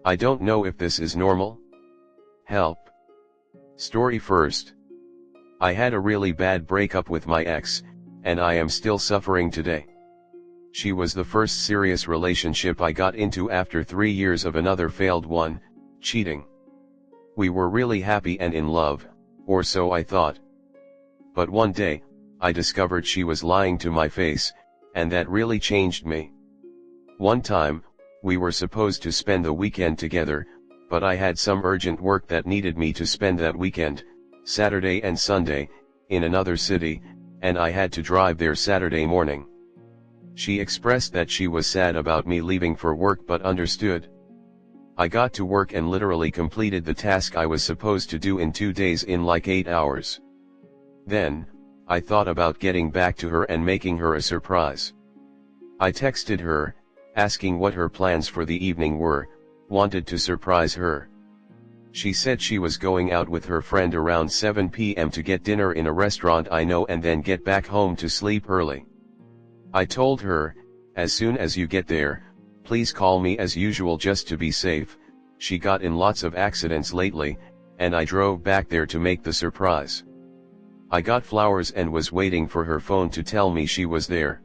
I don't know if this is normal. Help. Story first. I had a really bad breakup with my ex, and I am still suffering today. She was the first serious relationship I got into after 3 years of another failed one, cheating. We were really happy and in love, or so I thought. But one day, I discovered she was lying to my face, and that really changed me. One time, we were supposed to spend the weekend together, but I had some urgent work that needed me to spend that weekend, Saturday and Sunday, in another city, and I had to drive there Saturday morning. She expressed that she was sad about me leaving for work but understood. I got to work and literally completed the task I was supposed to do in 2 days in like 8 hours. Then, I thought about getting back to her and making her a surprise. I texted her, asking what her plans for the evening were, wanted to surprise her. She said she was going out with her friend around 7 p.m. to get dinner in a restaurant I know and then get back home to sleep early. I told her, as soon as you get there, please call me as usual just to be safe. She got in lots of accidents lately, and I drove back there to make the surprise. I got flowers and was waiting for her phone to tell me she was there.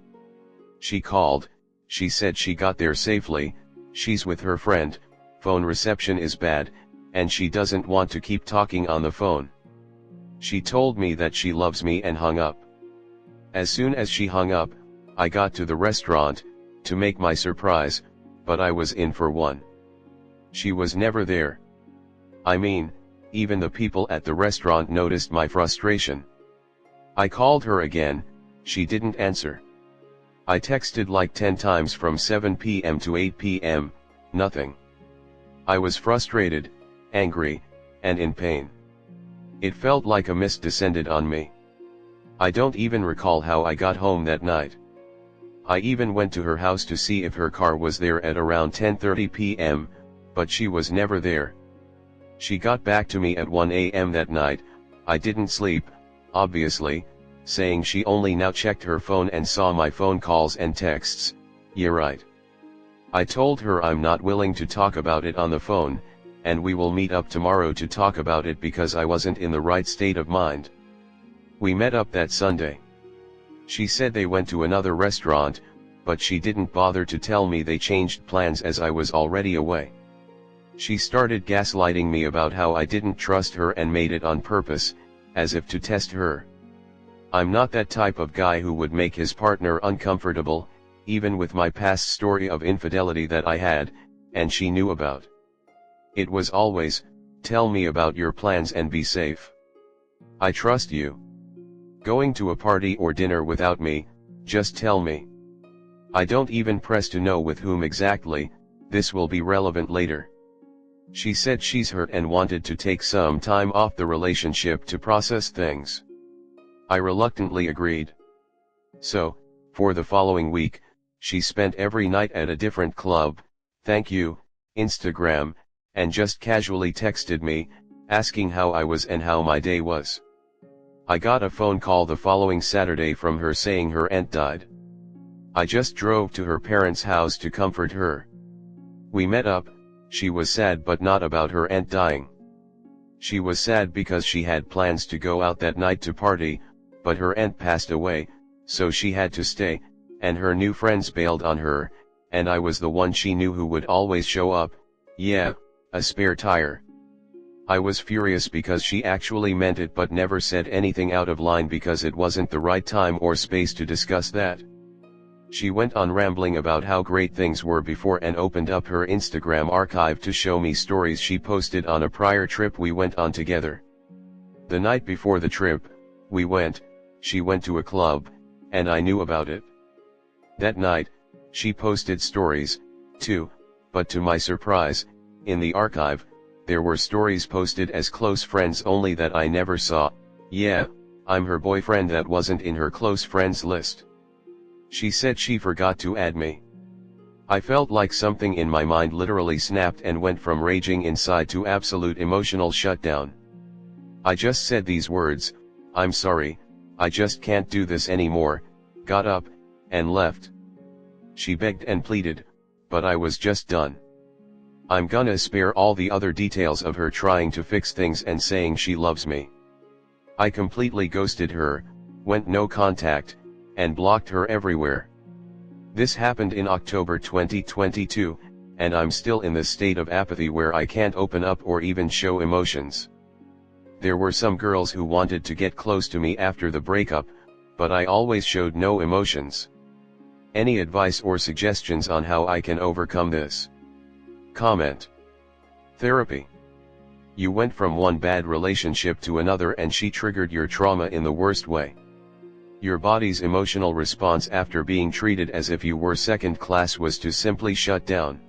She called, she said she got there safely, she's with her friend, phone reception is bad, and she doesn't want to keep talking on the phone. She told me that she loves me and hung up. As soon as she hung up, I got to the restaurant, to make my surprise, but I was in for one. She was never there. I mean, even the people at the restaurant noticed my frustration. I called her again, she didn't answer. I texted like 10 times from 7 p.m. to 8 p.m., nothing. I was frustrated, angry, and in pain. It felt like a mist descended on me. I don't even recall how I got home that night. I even went to her house to see if her car was there at around 10:30 p.m., but she was never there. She got back to me at 1 a.m. that night. I didn't sleep, obviously, saying she only now checked her phone and saw my phone calls and texts. Yeah, right. I told her I'm not willing to talk about it on the phone, and we will meet up tomorrow to talk about it because I wasn't in the right state of mind. We met up that Sunday. She said they went to another restaurant, but she didn't bother to tell me they changed plans as I was already away. She started gaslighting me about how I didn't trust her and made it on purpose, as if to test her. I'm not that type of guy who would make his partner uncomfortable, even with my past story of infidelity that I had, and she knew about. It was always, tell me about your plans and be safe. I trust you. Going to a party or dinner without me, just tell me. I don't even press to know with whom exactly, this will be relevant later. She said she's hurt and wanted to take some time off the relationship to process things. I reluctantly agreed. So, for the following week, she spent every night at a different club, thank you, Instagram, and just casually texted me, asking how I was and how my day was. I got a phone call the following Saturday from her saying her aunt died. I just drove to her parents' house to comfort her. We met up. She was sad but not about her aunt dying. She was sad because she had plans to go out that night to party, but her aunt passed away, so she had to stay, and her new friends bailed on her, and I was the one she knew who would always show up, yeah, a spare tire. I was furious because she actually meant it but never said anything out of line because it wasn't the right time or space to discuss that. She went on rambling about how great things were before and opened up her Instagram archive to show me stories she posted on a prior trip we went on together. The night before the trip, she went to a club, and I knew about it. That night, she posted stories, too, but to my surprise, in the archive, there were stories posted as close friends only that I never saw. Yeah, I'm her boyfriend that wasn't in her close friends list. She said she forgot to add me. I felt like something in my mind literally snapped and went from raging inside to absolute emotional shutdown. I just said these words, I'm sorry, I just can't do this anymore, got up, and left. She begged and pleaded, but I was just done. I'm gonna spare all the other details of her trying to fix things and saying she loves me. I completely ghosted her, went no contact, and blocked her everywhere. This happened in October 2022, and I'm still in this state of apathy where I can't open up or even show emotions. There were some girls who wanted to get close to me after the breakup, but I always showed no emotions. Any advice or suggestions on how I can overcome this? Comment. Therapy. You went from one bad relationship to another and she triggered your trauma in the worst way. Your body's emotional response after being treated as if you were second class was to simply shut down.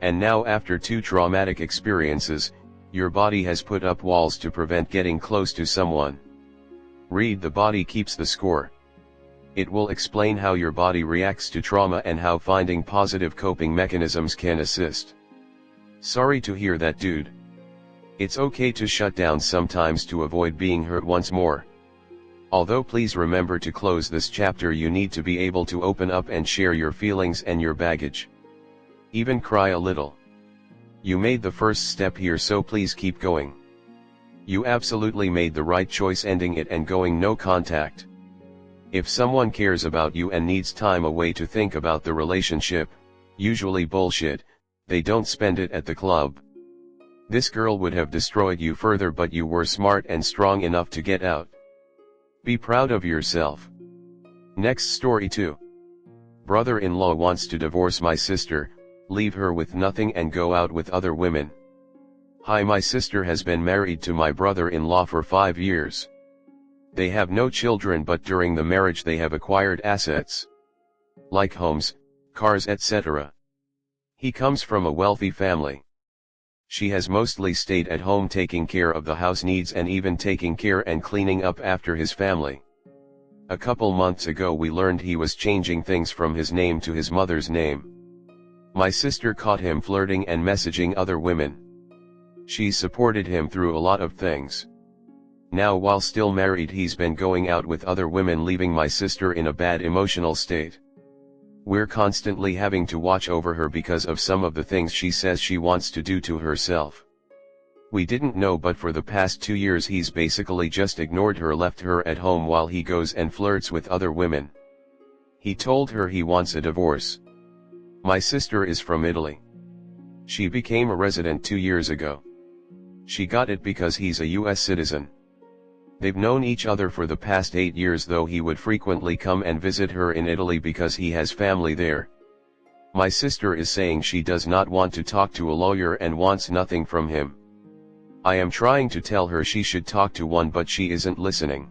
And now after two traumatic experiences, your body has put up walls to prevent getting close to someone. Read The Body Keeps the Score. It will explain how your body reacts to trauma and how finding positive coping mechanisms can assist. Sorry to hear that, dude. It's okay to shut down sometimes to avoid being hurt once more. Although please remember to close this chapter, you need to be able to open up and share your feelings and your baggage. Even cry a little. You made the first step here, so please keep going. You absolutely made the right choice ending it and going no contact. If someone cares about you and needs time away to think about the relationship, usually bullshit, they don't spend it at the club. This girl would have destroyed you further, but you were smart and strong enough to get out. Be proud of yourself. Next story 2. Brother-in-law wants to divorce my sister, leave her with nothing and go out with other women. Hi, my sister has been married to my brother-in-law for 5 years. They have no children, but during the marriage they have acquired assets, like homes, cars, etc. He comes from a wealthy family. She has mostly stayed at home taking care of the house needs and even taking care and cleaning up after his family. A couple months ago we learned he was changing things from his name to his mother's name. My sister caught him flirting and messaging other women. She supported him through a lot of things. Now while still married he's been going out with other women, leaving my sister in a bad emotional state. We're constantly having to watch over her because of some of the things she says she wants to do to herself. We didn't know, but for the past 2 years he's basically just ignored her, left her at home while he goes and flirts with other women. He told her he wants a divorce. My sister is from Italy. She became a resident 2 years ago. She got it because he's a US citizen. They've known each other for the past 8 years, though he would frequently come and visit her in Italy because he has family there. My sister is saying she does not want to talk to a lawyer and wants nothing from him. I am trying to tell her she should talk to one, but she isn't listening.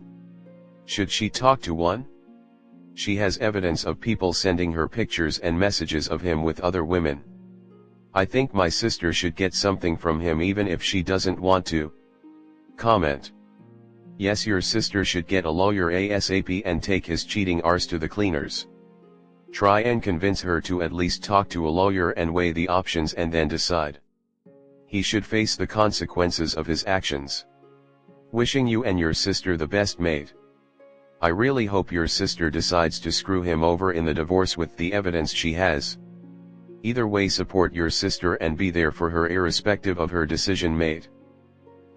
Should she talk to one? She has evidence of people sending her pictures and messages of him with other women. I think my sister should get something from him even if she doesn't want to. Comment. Yes, your sister should get a lawyer ASAP and take his cheating arse to the cleaners. Try and convince her to at least talk to a lawyer and weigh the options and then decide. He should face the consequences of his actions. Wishing you and your sister the best, mate. I really hope your sister decides to screw him over in the divorce with the evidence she has. Either way, support your sister and be there for her irrespective of her decision, mate.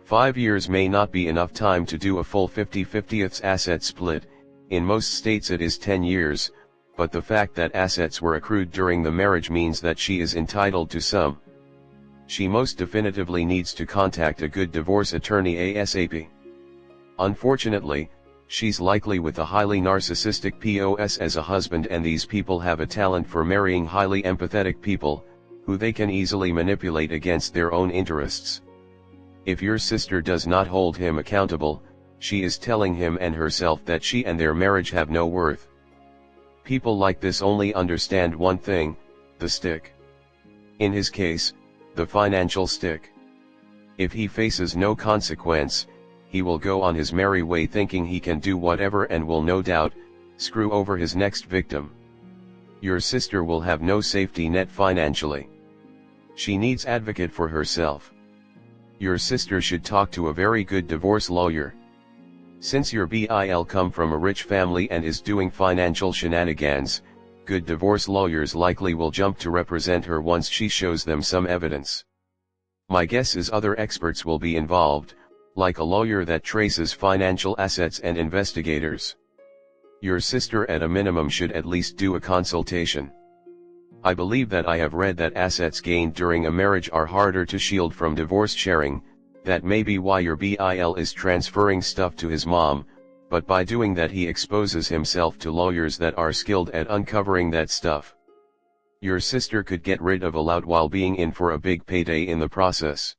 5 years may not be enough time to do a full 50/50 asset split. In most states it is 10 years, but the fact that assets were accrued during the marriage means that she is entitled to some. She most definitively needs to contact a good divorce attorney ASAP. Unfortunately, she's likely with a highly narcissistic POS as a husband, and these people have a talent for marrying highly empathetic people, who they can easily manipulate against their own interests. If your sister does not hold him accountable, she is telling him and herself that she and their marriage have no worth. People like this only understand one thing: the stick. In his case, the financial stick. If he faces no consequence, he will go on his merry way thinking he can do whatever and will no doubt screw over his next victim. Your sister will have no safety net financially. She needs advocate for herself. Your sister should talk to a very good divorce lawyer. Since your BIL come from a rich family and is doing financial shenanigans, Good divorce lawyers likely will jump to represent her once she shows them some evidence. My guess is other experts will be involved, like a lawyer that traces financial assets and investigators. Your sister at a minimum should at least do a consultation. I believe that I have read that assets gained during a marriage are harder to shield from divorce sharing. That may be why your BIL is transferring stuff to his mom, but by doing that he exposes himself to lawyers that are skilled at uncovering that stuff. Your sister could get rid of a lot while being in for a big payday in the process.